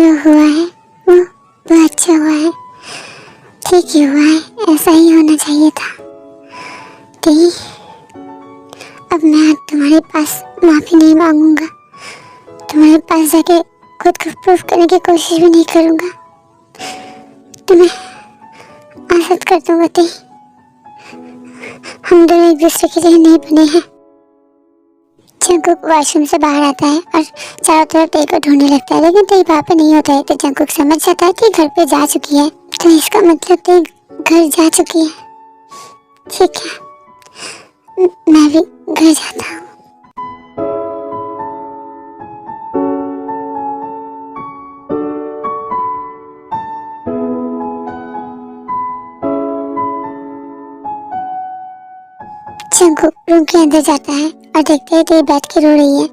जो हुआ है वो अच्छा हुआ है, ठीक ही हुआ है, ऐसा ही होना चाहिए था। दी, अब मैं तुम्हारे पास माफी नहीं मांगूंगा, तुम्हारे पास जाके खुद को प्रूफ करने की कोशिश भी नहीं करूंगा, तुम्हें आज़ाद कर दूंगा। दी, हम दोनों एक दूसरे के लिए नहीं बने हैं। जंकुक वॉशरूम से बाहर आता है और चारों तरफ टे को ढूंढने लगता है, लेकिन टे वहाँ पे नहीं होता है। तो जंकुक समझ जाता है कि घर पे जा चुकी है, तो इसका मतलब टे घर जा चुकी है। ठीक है, मैं भी घर जाता हूँ। जंकुक रूम के अंदर जाता है और देखते है टे बैठ के रो रही है।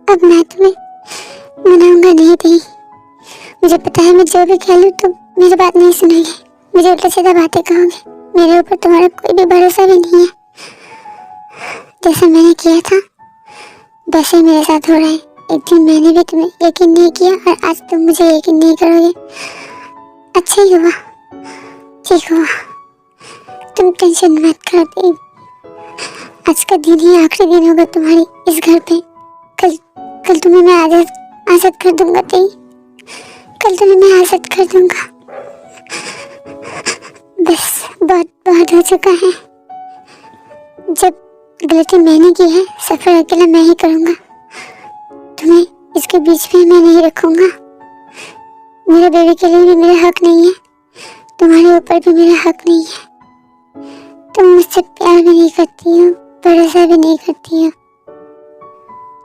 अब मैं तुम्हें मनाऊंगा नहीं दी, मुझे पता है मैं जो भी कह लूँ तुम मेरी बात नहीं सुनोगे, मुझे उल्टा सीधा बातें कहोगे, मेरे ऊपर तुम्हारा कोई भी भरोसा भी नहीं है। जैसा मैंने किया था वैसे ही मेरे साथ हो रहा है। एक दिन मैंने भी तुम्हें यकीन नहीं किया और आज तुम मुझे यकीन नहीं करोगे। अच्छा ही हुआ, ठीक हुआ, तुम टेंशन मत करो दी। आज का दिन ही आखिरी दिन होगा तुम्हारी इस घर पे। कल तुम्हें मैं आज़ाद कर दूंगा दी, कल तुम्हें मैं आज़ाद कर दूंगा। बस बहुत हो चुका है। जब गलती मैंने की है, सफर अकेला मैं ही करूंगा, तुम्हें इसके बीच में मैं नहीं रखूंगा। मेरे बेबी के लिए भी मेरा हक नहीं है, तुम्हारे ऊपर भी मेरा हक नहीं है। तुम मुझसे प्यार भी नहीं करती हो, भरोसा भी नहीं करती हो,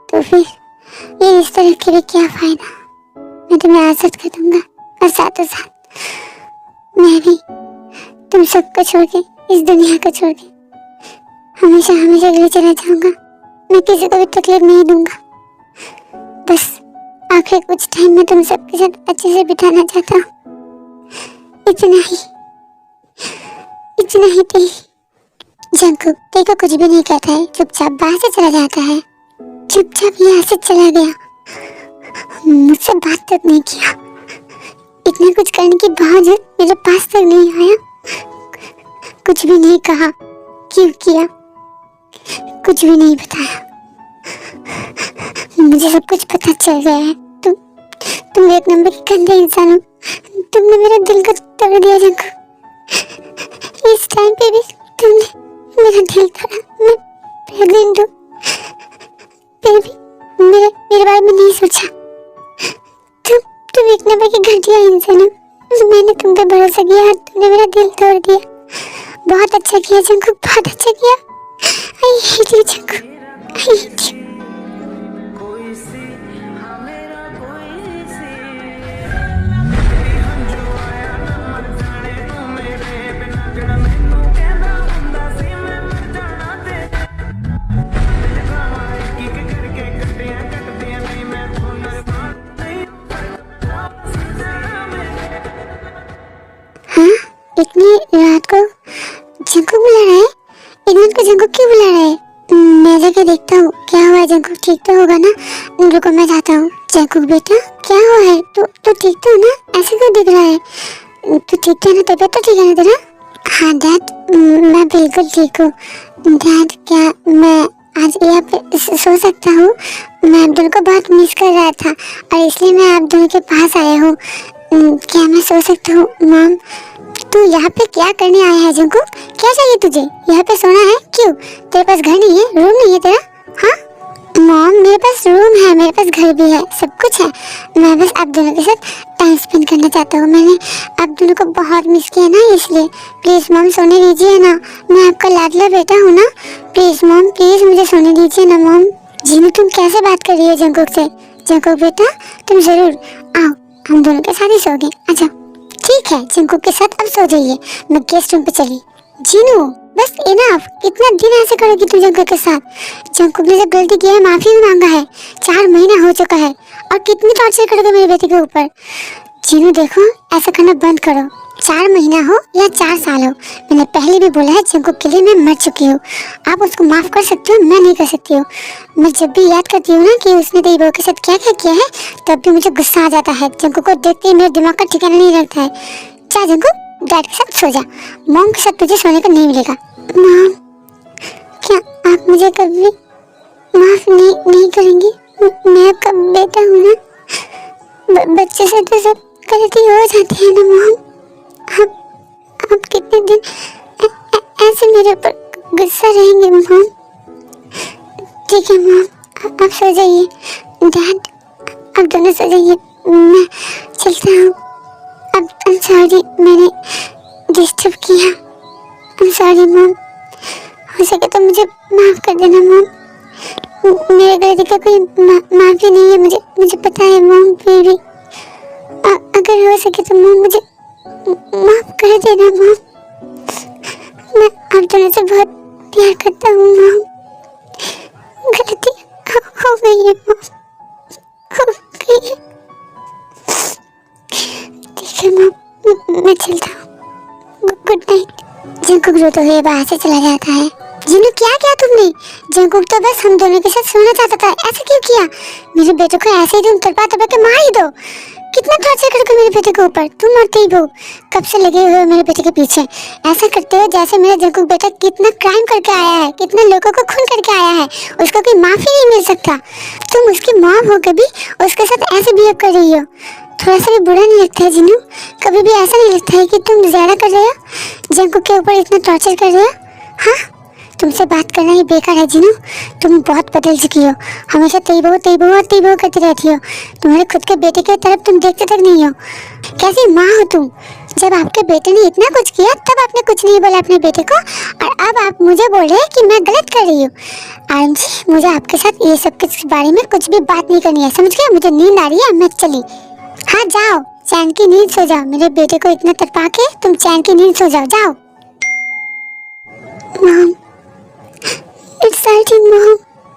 तो फिर ये रिश्ता रख के भी क्या फायदा। मैं तुम्हें आज़ाद कर दूंगा और साथों साथ मैं भी तुम सबको छोड़ के, इस दुनिया को छोड़ के हमेशा हमेशा के लिए चला जाऊंगा। मैं किसी को भी तकलीफ नहीं दूंगा। बस आखिर कुछ टाइम में तुम सबके साथ अच्छे से बिताना चाहता हूँ। इतना ही थे। जंकुक टे को कुछ भी नहीं कहता है, चुपचाप बाहर से चला जाता है, चुपचाप यहाँ से चला गया, मुझसे बात तक नहीं किया। इतना कुछ करने के बावजूद मेरे पास तक नहीं आया, कुछ भी नहीं कहा, क्यों किया, कुछ भी नहीं बताया। मुझे सब कुछ पता चल गया है। तुम एक नंबर के गंदे इंसान हो। तुमने मेरा दिल को तोड़ दिया जंकुक। इस टाइम पे भी तुमने मेरा दिल तोड़ा। मैं प्रेग्नेंट हूँ, फिर भी मेरे बारे में नहीं सोचा। तुम एक नंबर की घटिया इंसान हो। मैंने तुम पे भरोसा किया, तुमने मेरा दिल तोड़ दिया। बहुत अच्छा किया जंकुक, बहुत अच्छा किया। I hate you Jungkook, I hate you। इतनी रात को जंकुक बुला रहा है? इतनी रात को जंकुक क्यों बुला रहा है? मैं जाके देखता हूँ क्या हुआ है। जंकुक ठीक तो होगा ना? रुको मैं जाता हूँ। जंकुक बेटा क्या हुआ है? तू ठीक तो है ना? ऐसे क्यों दिख रहा है? तू ठीक है ना? तबीयत तो ठीक है ना तेरा? हाँ डैड, मैं बिल्कुल ठीक हूँ। डैड क्या मैं आज यहाँ पे सो सकता हूँ? मैं अब्दुल को बहुत मिस कर रहा था और इसलिए मैं अब्दुल के पास आया हूँ। क्या मैं सो सकता हूँ? मॉम तू यहाँ पे क्या करने आया है जंकुक? क्या चाहिए तुझे? यहाँ पे सोना है? क्यों तेरे पास घर नहीं है, रूम नहीं है तेरा? हाँ मॉम मेरे पास रूम है, मेरे पास घर भी है, सब कुछ है। मैं बस आप दोनों के साथ टाइम स्पेंड करना चाहता हूँ। मैंने आप दोनों को बहुत मिस किया ना, इसलिए प्लीज मॉम सोने दीजिए ना। मैं आपका लाडला बेटा हूँ ना। प्लीज मॉम, प्लीज मुझे सोने दीजिए ना मॉम। जीनू तुम कैसे बात कर रही हो जंकुक से? जंकुक बेटा तुम जरूर आओ, हम दोनों के साथ ही सोगे। अच्छा ठीक है, जंकुक के साथ अब सो जाइए। मैं गेस्ट रूम पे चली। जीनू बस इनफ, कितना दिन ऐसे करोगी तुम जंकुक के साथ? जंकुक ने जब गलती की है माफी भी मांगा है, 4 महीना हो चुका है और कितनी टॉर्चर करोगे मेरी बेटी के ऊपर? जीनू देखो ऐसा करना बंद करो। 4 महीना हो या 4 साल हो, मैंने पहले भी बोला है जंकुक के लिए मैं मर चुकी हूँ। आप उसको माफ कर सकते हो, मैं नहीं कर सकती हूँ। मैं जब भी याद करती हूँ ना कि उसने तेरी बहू के साथ क्या क्या किया है, तब भी मुझे गुस्सा आ जाता है। जंकुक को देखते ही मेरे दिमाग का ठिकाना नहीं रहता है। जा जंकुक, डैड के साथ सो जा, मॉम के साथ तुझे सोने को नहीं मिलेगा। मॉम, क्या आप मुझे कभी माफ नहीं करेंगी? मैं आपका बेटा हूँ ना, बच्चे से तो सब गलती हो जाती है ना मॉम। आप कितने दिन ऐसे मेरे ऊपर गुस्सा रहेंगे मॉम? ठीक है मॉम, आप सो जाइए। डैड, आप दोनों सो जाइए, मैं चलता हूँ। अब I'm sorry, मैंने डिस्टर्ब किया। I'm sorry मॉम, हो सके तो मुझे माफ कर देना मॉम। मेरे गलती का कोई माफी नहीं है, मुझे पता है मॉम। फिर भी अगर हो सके तो मॉम मुझे माफ कर देना मॉम। मैं आप दोनों से बहुत प्यार करता हूँ मॉम। गलती हो गई है मॉम, हो गई है। ठीक है मॉम, मैं चलता हूँ। Good night. जंकुक रोते हुए बाहर से चला जाता है। जिन्नू, क्या किया तुमने? जंकुक तो बस हम दोनों के साथ सोना चाहता था, ऐसा क्यों किया? मेरे बेटे को ऐसे ही तुम तड़पा के मार ही दो। कितना टॉर्चर करोगे मेरे बेटे के ऊपर? तुम और तेरी बहू कब से लगे हुए हो मेरे बेटे के पीछे? ऐसा करते हो जैसे मेरा जंकुक बेटा कितना क्राइम करके आया है, कितने लोगों को खून करके आया है, उसको कोई माफी नहीं मिल सकता। तुम उसकी माँ होकर भी उसके साथ ऐसे बिहेव कर रही हो। थोड़ा सा भी बुरा नहीं लगता है जिन्नू? कभी भी ऐसा नहीं लगता है कि तुम ज्यादा कर रहे हो, जंकुक के ऊपर इतना टॉर्चर कर रहे हो? हाँ, तुमसे बात करना ही बेकार है जिन्नू। तुम बहुत बदल चुकी हो, हमेशा तेरी बहू करती रहती हो। तुम्हारे खुद के बेटे की तरफ तुम देखते तक नहीं हो। कैसी माँ हो तुम? जब आपके बेटे ने इतना कुछ किया तब आपने कुछ नहीं बोला अपने बेटे को, और अब आप मुझे बोल रहे हैं कि मैं गलत कर रही हूँ। आयन जी, मुझे आपके साथ ये सब के बारे में कुछ भी बात नहीं करनी है, समझ गए? मुझे नींद आ रही है, मैं चली। हाँ जाओ, चैन की नींद सो जाओ। मेरे बेटे को इतना तड़पा के तुम चैन की नींद सो जाओ, जाओ। Mom, It's hurting mom.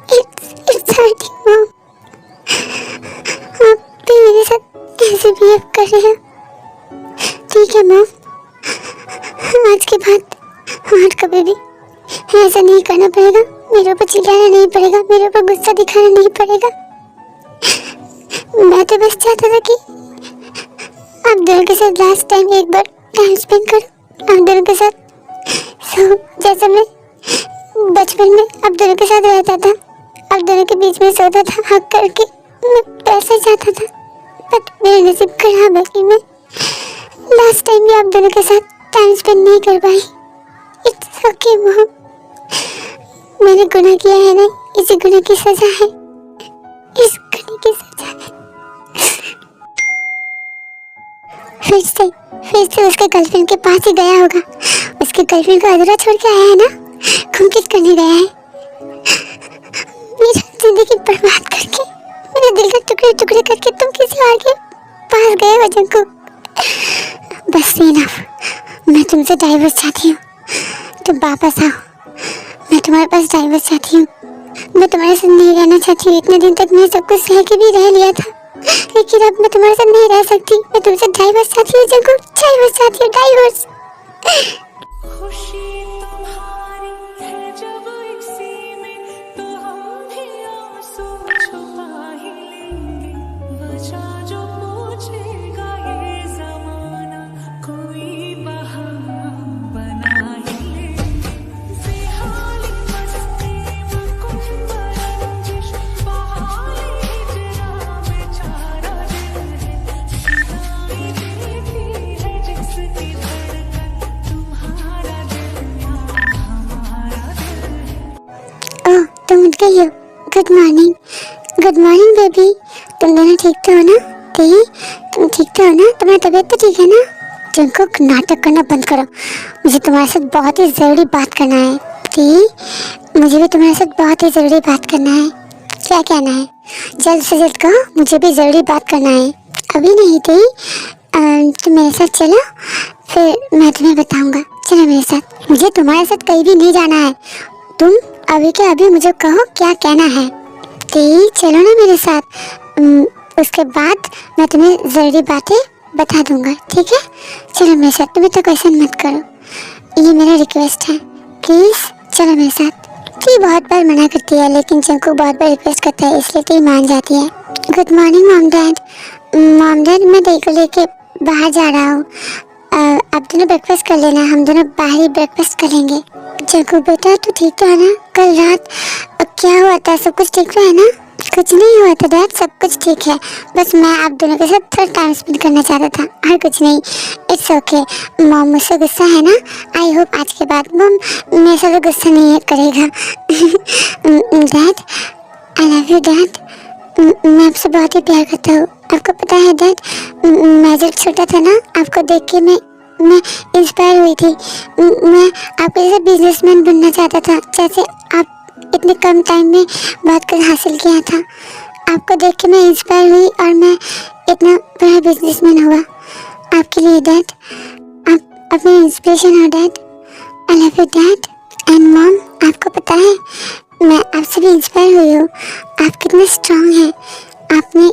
It's hurting mom. आप भी मेरे साथ ऐसे बिहेव कर रहे हो। ठीक है मॉम, आज के बाद और कभी भी ऐसा नहीं करना पड़ेगा। मेरे ऊपर चिल्लाना नहीं पड़ेगा, मेरे ऊपर गुस्सा दिखाना नहीं पड़ेगा। मैं तो बस चाहता था कि आप दोनों के साथ लास्ट टाइम एक बार टाइम स्पेंड करो। आप दोनों के साथ जैसे मैं बचपन में आप दोनों के साथ रहता था, आप दोनों के बीच में सोता था हक करके। मैं पैसा चाहता था, बट मेरे नसीब खराब है कि मैं लास्ट टाइम भी आप दोनों के साथ टाइम स्पेंड नहीं कर पाई। इट्स ओके मॉम, मैंने गुनाह किया है ना, इसी गुनाह की सजा है, इस गुनाह की सजा है। फिर से उसके गर्लफ्रेंड के पास ही गया होगा। उसके गर्लफ्रेंड को अधूरा छोड़ के आया है ना, कंप्लीट करने गया है। मेरी जिंदगी बर्बाद करके, मेरे दिल के टुकड़े टुकड़े करके तुम किसी और के पास गए हो जंकुक। बस इनफ, मैं तुमसे डाइवोर्स चाहती हूँ। तुम वापस आओ, मैं तुम्हारे पास डाइवोर्स चाहती हूँ। मैं तुम्हारे साथ नहीं रहना चाहती हूँ। इतने दिन तक मैं सब कुछ सह के भी रह लिया था, लेकिन अब मैं तुम्हारे साथ नहीं रह सकती। मैं तुमसे डाइवोर्स चाहती हूँ जंकुक, डाइवोर्स चाहती हूँ, divorce. Good morning, good morning baby. तुम दोनों ठीक तो हो ना? तुम ठीक तो हो ना? तुम्हारी तबीयत तो ठीक है ना? जंकुक, नाटक करना बंद करो। मुझे तुम्हारे साथ बहुत ही ज़रूरी बात करना है। मुझे भी तुम्हारे साथ बहुत ही ज़रूरी बात करना है। क्या कहना है? जल्द से जल्द कहो, मुझे भी ज़रूरी बात करना है। अभी नहीं तुम मेरे साथ चलो, फिर मैं तुम्हें बताऊँगा। चलो मेरे साथ। मुझे तुम्हारे साथ कहीं भी नहीं जाना है। तुम अभी के अभी मुझे कहो क्या कहना है। चलो ना मेरे साथ। उसके बाद मैं तुम्हें ज़रूरी बातें बता दूंगा, ठीक है? चलो मेरे साथ, तुम इतना क्वेश्चन मत करो, ये मेरा रिक्वेस्ट है, प्लीज चलो मेरे साथ। टी बहुत बार मना करती है लेकिन जंकुक बहुत बार रिक्वेस्ट करता है, इसलिए टी मान जाती है। Good morning mom dad. Mom dad, मैं टी को लेके बाहर जा रहा हूँ, आप दोनों ब्रेकफास्ट कर लेना, हम दोनों बाहर ही ब्रेकफास्ट करेंगे। जंकुक बेटा तू ठीक तो है ना? कल रात क्या हुआ था, सब कुछ ठीक तो है ना? कुछ नहीं हुआ था डैड, सब कुछ ठीक है, बस मैं आप दोनों के साथ थोड़ा टाइम स्पेंड करना चाहता था, और कुछ नहीं। It's okay. मॉम मुझसे गुस्सा है ना? आई होप आज के बाद मॉम मेरे से गुस्सा नहीं करेगा। Dad I love you dad, मैं आपसे बहुत ही प्यार करता हूँ। आपको पता है डैड, मैं जब छोटा था ना, आपको देख के मैं इंस्पायर हुई थी। मैं आपके जैसे बिजनेसमैन बनना चाहता था, जैसे आप इतने कम टाइम में बहुत कुछ हासिल किया था। आपको देख के मैं इंस्पायर हुई और मैं इतना बड़ा बिजनेसमैन हुआ। आपके लिए डैड, आप अपनी इंस्पिरेशन हो dad. I love you dad. And mom, आपको पता है मैं आपसे भी इंस्पायर हुई हूँ। आप कितने स्ट्रांग हैं। आपने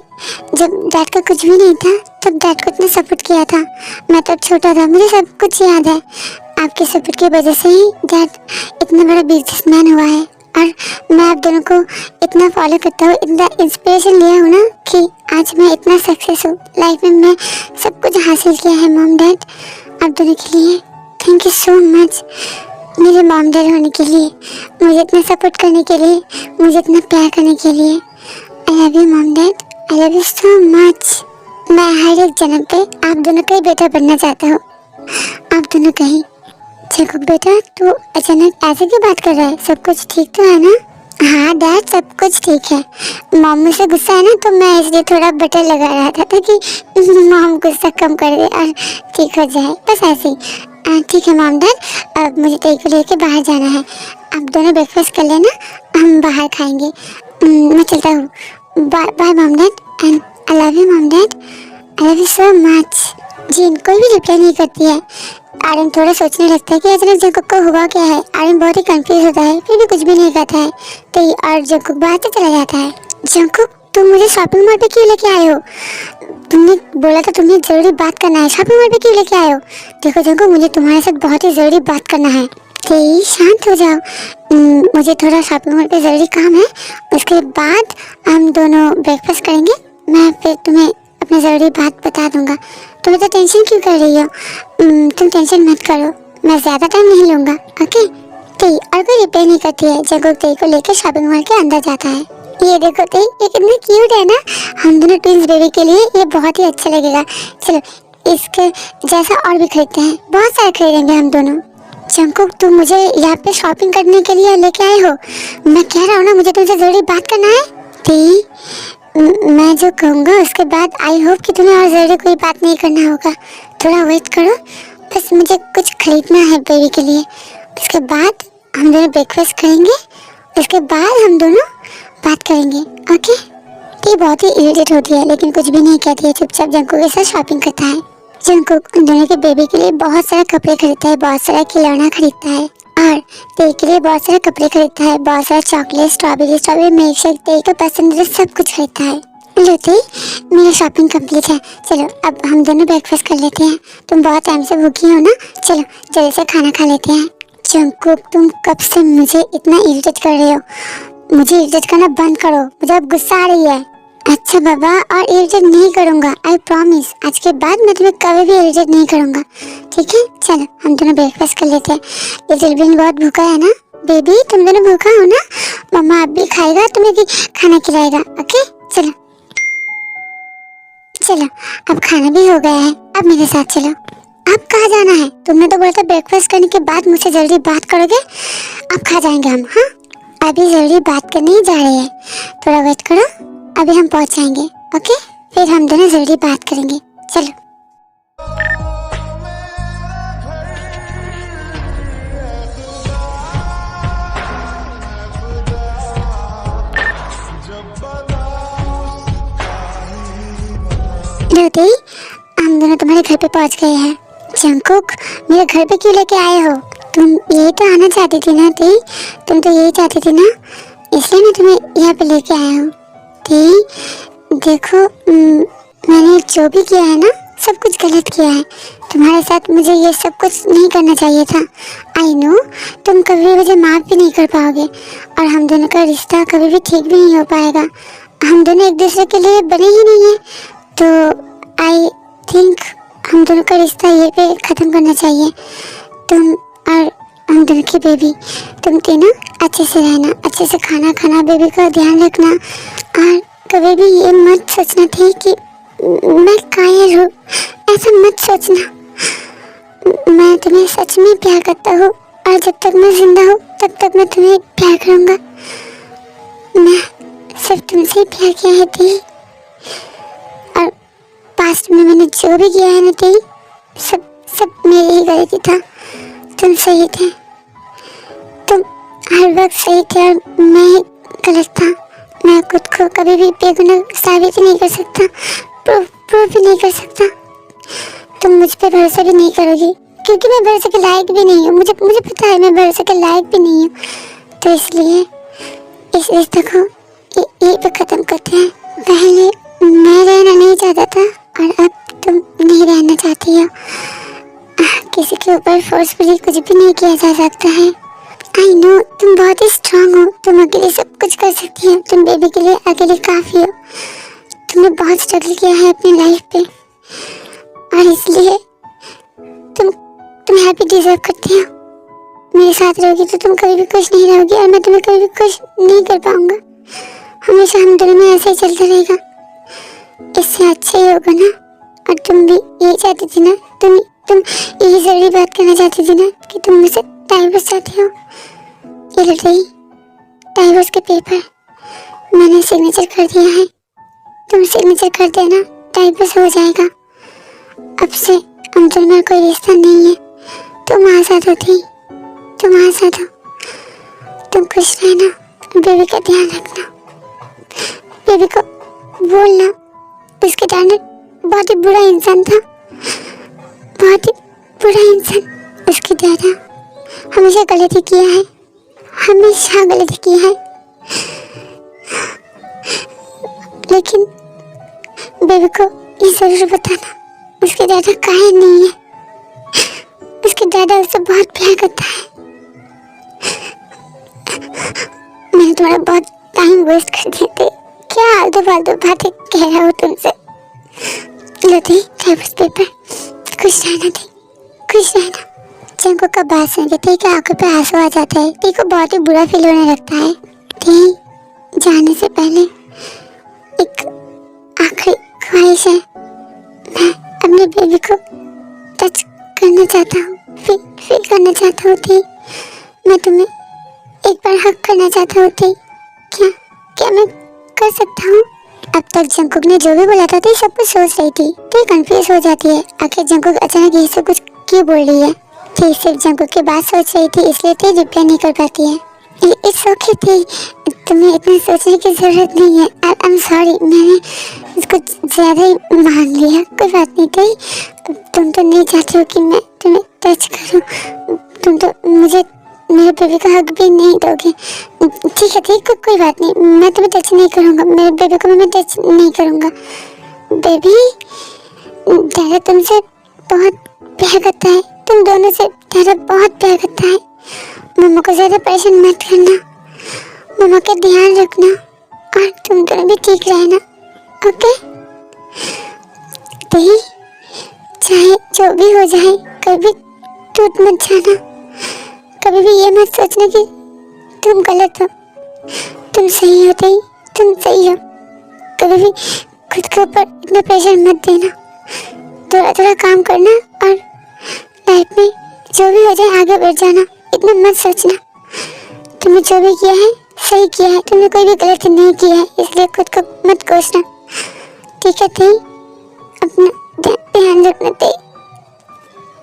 जब डैड का कुछ भी नहीं था तब डैड को इतना सपोर्ट किया था। मैं तब छोटा था, मुझे सब कुछ याद है। आपके सपोर्ट की वजह से ही डैड इतना बड़ा बिजनेसमैन हुआ है, और मैं आप दोनों को इतना फॉलो करता हूँ, इतना इंस्पिरेशन लिया हूँ ना कि आज मैं इतना सक्सेस हूँ। लाइफ में मैं सब कुछ हासिल किया है मॉम डैड, आप दोनों के लिए। थैंक यू सो मच मेरे मॉम डैड होने के लिए, मुझे इतना सपोर्ट करने के लिए, मुझे इतना प्यार करने के लिए। आई love you mom dad, I love you so much. मैं हर एक जन्म पे आप दोनों का ही बेटा बनना चाहता हूँ, आप दोनों का ही। जंकुक बेटा तू अचानक ऐसे क्यों बात कर रहा है? सब कुछ ठीक तो है ना? हाँ डैड, सब कुछ ठीक है। मॉम मुझसे गुस्सा है ना, तो मैं इसलिए थोड़ा बटर लगा रहा था ताकि मॉम गुस्सा कम कर दे और ठीक हो जाए, बस ऐसे ही। ठीक है मॉम डैड, अब मुझे टी को लेके बाहर जाना है, आप दोनों ब्रेकफास्ट कर लेना, हम बाहर खाएंगे। मैं चलता हूँ, bye bye mom dad, and I love you mom dad, I love you so much. जीन कोई भी रिप्लाई नहीं करती है। आर्यन थोड़ा सोचने लगता है कि अचानक जंकुक को हुआ क्या है। आर्यन बहुत ही कंफ्यूज होता है, फिर भी कुछ भी नहीं कहता है। तो और जंकुक बाहर से चला जाता है। जंकुक तुम मुझे शॉपिंग मॉल पे क्यों लेके आए हो? तुमने बोला था तुम्हें जरूरी बात करना है, शॉपिंग मॉल पे क्यों लेके आए हो? देखो जंकुक, मुझे तुम्हारे साथ बहुत ही जरूरी बात करना है। तो शांत हो जाओ, मुझे थोड़ा शॉपिंग मॉल पे जरूरी काम है, उसके बाद हम दोनों ब्रेकफास्ट करेंगे। मैं फिर तुम्हें अपनी ज़रूरी बात बता दूंगा। तुम तो टेंशन क्यों कर रही हो? तुम टेंशन मत करो, मैं ज़्यादा टाइम नहीं लूँगा, ओके? टी और कोई रिप्लाई नहीं करती है। जंकुक टी को लेकर शॉपिंग मॉल के अंदर जाता है। ये देखो टी, ये कितनी क्यूट है ना, हम दोनों ट्विंस बेबी के लिए ये बहुत ही अच्छा लगेगा। चलो इसके जैसा और भी खरीदते हैं, बहुत सारे खरीदेंगे हम दोनों। जंकुक तुम मुझे यहाँ पे शॉपिंग करने के लिए लेके आए हो? मैं कह रहा हूँ ना, मुझे तुमसे ज़रूरी बात करना है। टी मैं जो कहूँगा उसके बाद आई होप कि तुम्हें और ज़रूरी कोई बात नहीं करना होगा। थोड़ा वेट करो, बस मुझे कुछ खरीदना है बेबी के लिए। उसके बाद हम दोनों ब्रेकफास्ट करेंगे, उसके बाद हम दोनों बात करेंगे, ओके? टी बहुत ही इरिटेट होती है लेकिन कुछ भी नहीं कहती है, चुपचाप जंकुक के साथ शॉपिंग करता है। जंकुक उन दोनों के बेबी के लिए बहुत सारे कपड़े खरीदता है, बहुत सारा खिलौना खरीदता है, और टी के लिए बहुत सारे कपड़े खरीदता है, बहुत सारा chocolate, strawberry milk shake, T का पसंदीदा सब कुछ खरीदता है। लो टी, मेरा शॉपिंग कंप्लीट है, चलो अब हम दोनों ब्रेकफास्ट कर लेते हैं। तुम बहुत टाइम से भूखी हो ना, चलो जल्दी से खाना खा लेते हैं। जंकुक तुम कब से मुझे इतना इरिटेट कर रहे हो? मुझे इरिटेट करना बंद करो, मुझे अब गुस्सा आ रही है। अच्छा बाबा, और इरिटेट नहीं करूँगा, आई प्रॉमिस। आज के बाद मैं तुम्हें कभी भी इरिटेट नहीं करूँगा, ठीक है? चलो हम दोनों ब्रेकफास्ट कर लेते हैं। लिटिल बिन बहुत भूखा है ना? बेबी तुम दोनों भूखा हो ना? मम्मा अब भी खाएगा, तुम्हें भी खाना खिलाएगा, ओके? चलो चलो, अब खाना भी हो गया है, अब मेरे साथ चलो। अब कहाँ जाना है? तुमने तो बोला था ब्रेकफास्ट करने के बाद मुझसे जल्दी बात करोगे। अब कहाँ जाएंगे हम? हाँ, अभी जल्दी बात करने ही जा रहे हैं, थोड़ा वेट करो, अभी हम पहुँच जाएंगे, ओके? फिर हम दोनों जल्दी बात करेंगे, चलो। टी, हम दोनों तुम्हारे घर पे पहुंच गए हैं। जंकुक मेरे घर पे क्यों लेके आए हो? तुम यही तो आना चाहती थी ना टी, तुम तो यही चाहती थी ना, इसलिए मैं तुम्हें यहाँ पे लेके आया हूँ। टी देखो, मैंने जो भी किया है ना सब कुछ गलत किया है। तुम्हारे साथ मुझे ये सब कुछ नहीं करना चाहिए था। आई नो तुम कभी भी मुझे माफ़ भी नहीं कर पाओगे और हम दोनों का रिश्ता कभी भी ठीक भी नहीं हो पाएगा। हम दोनों एक दूसरे के लिए बने ही नहीं हैं। तो आई थिंक हम दोनों का रिश्ता ये पे ख़त्म करना चाहिए। तुम और हम दोनों की बेबी, तुम तीनों अच्छे से रहना, अच्छे से खाना खाना, बेबी का ध्यान रखना और कभी भी ये मत सोचना थी कि मैं कायर हूँ। ऐसा मत सोचना। मैं तुम्हें सच में प्यार करता हूँ और जब तक मैं जिंदा हूँ तब तक मैं तुम्हें प्यार करूँगा। मैं सिर्फ तुमसे ही प्यार किया है दी, और पास्ट में मैंने जो भी किया है ना दी, सब सब मेरी ही गलती था। तुम सही थे, तुम हर वक्त सही थे और मैं ही गलत था। मैं खुद को कभी भी बेगुनाह साबित ही नहीं कर सकता, प्रूव भी नहीं कर सकता। तुम मुझ पे भरोसा भी नहीं करोगी क्योंकि मैं भरोसे के लायक भी नहीं हूँ। मुझे पता है मैं भरोसे के लायक भी नहीं हूँ। तो इसलिए इस रिश्ते को यहीं पे ख़त्म करते हैं। पहले मैं रहना नहीं चाहता था और अब तुम नहीं रहना चाहती हो। किसी के ऊपर फोर्सफुली कुछ भी नहीं किया जा सकता है। आई नो तुम बहुत ही स्ट्रांग हो, तुम अकेले सब कुछ कर सकती हो, तुम बेबी के लिए अकेले काफ़ी हो। तुमने बहुत स्ट्रगल किया है अपनी लाइफ पे और इसलिए तुम हैप्पी डिजर्व करती हो। मेरे साथ रहोगी तो तुम कभी भी खुश नहीं रहोगी और मैं तुम्हें कभी भी खुश नहीं कर पाऊंगा। हमेशा हम दोनों में ऐसे ही चलता रहेगा। इससे अच्छा ही होगा ना। और तुम भी यही चाहती थी ना, तुम यही जरूरी बात करना चाहती थी ना कि तुम मुझसे डाइवोर्स चाहती हो। ये लो रही डाइवोर्स के पेपर, मैंने सिग्नेचर कर दिया है। तुम सिग्नेचर कर देना, डाइवोर्स हो जाएगा। अब से हम दोनों में कोई रिश्ता नहीं है। तुम आज़ाद हो थी, तुम आज़ाद हो। तुम खुश रहना, बेबी का ध्यान रखना, बेबी को बोलना उसके डैड बहुत ही बुरा इंसान था, बहुत ही बुरा इंसान। उसके दादा हमेशा गलती किया है, हमेशा गलती की है। लेकिन बेबी को ये जरूर बताना उसके दादा कायर नहीं है। उसके दादा उससे बहुत प्यार करता है। मैंने तुम्हारा बहुत टाइम वेस्ट कर दिया थे। क्या आलतू फालतू बातें कह रहा हूँ तुमसे। लो थी डाइवोर्स पेपर, खुश रहना थी, खुश रहना। जंको का बात सुन के थी कि आंखों पे आंसू आ जाता है। टी को बहुत ही बुरा फील होने लगता है। टी जाने से पहले एक आखिरी ख्वाहिश है, मैं अपने बेबी को टच करना चाहता हूँ, फील करना चाहता हूँ थी। मैं तुम्हें एक बार हक करना चाहता हूँ थी। क्या मैं कर सकता हूँ? अब तक जंकुक ने जो भी बोला था ती सब कुछ सोच रही थी। तो कंफ्यूज हो जाती है, आखिर जंकुक अचानक यही सब कुछ क्यों बोल रही है। ती सिर्फ जंकुक की बात सोच रही थी, इसलिए ती रिप्लाई नहीं कर पाती है। इट्स ओके थी, तुम्हें इतना सोचने की जरूरत नहीं है। आई एम सॉरी, मैंने कुछ ज़्यादा ही मान लिया। कोई बात नहीं थी, तुम तो नहीं चाहती हो कि मैं तुम्हें टच करूँ। तुम तो मुझे मेरे बेबी का हक भी नहीं दोगे। ठीक है ठीक, कोई बात नहीं, मैं तुम्हें टच नहीं करूँगा, मेरे बेबी को मैं टच नहीं करूँगा। बेबी दादा तुमसे बहुत प्यार करता है, तुम दोनों से दादा बहुत प्यार करता है। मम्मा को ज़्यादा परेशान मत करना, मम्मा का ध्यान रखना और तुम दोनों भी ठीक रहना, ओके? नहीं, चाहे जो भी हो जाए कभी टूट मत जाना। कभी भी ये मत सोचना कि तुम गलत हो, तुम सही हो दी, तुम सही हो। कभी भी खुद के ऊपर इतना प्रेशर मत देना, थोड़ा थोड़ा काम करना और लाइफ में जो भी हो जाए आगे बढ़ जाना। इतना मत सोचना, तुमने जो भी किया है सही किया है, तुमने कोई भी गलती नहीं किया है, इसलिए खुद को मत कोसना, ठीक है? दी अपना ध्यान रखना। दी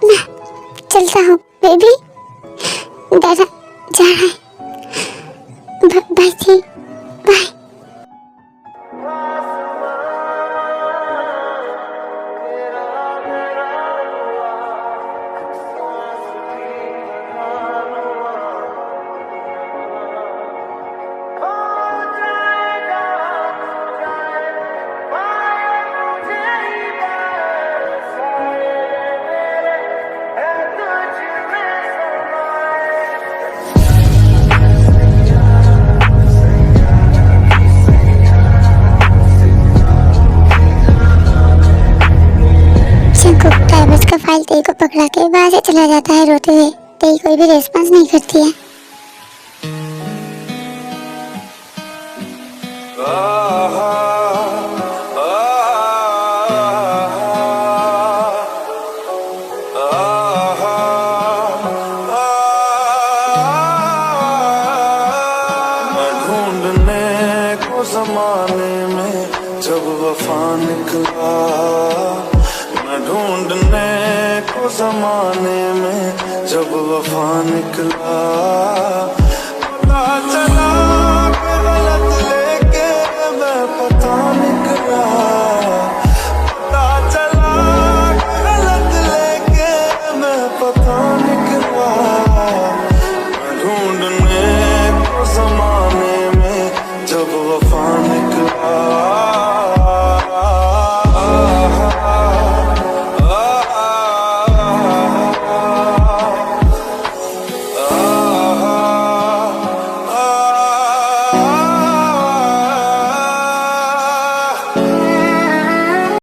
मैं चलता हूँ, बेबी दादा जा रहा है। बाय थी, बाय। पकड़ा के बाहर से चला जाता है रोते हुए। तेरी कोई भी रिस्पॉन्स नहीं करती है। ज़माने में जब वफा निकला, मैं ढूंढने को ज़माने में जब वफा निकला।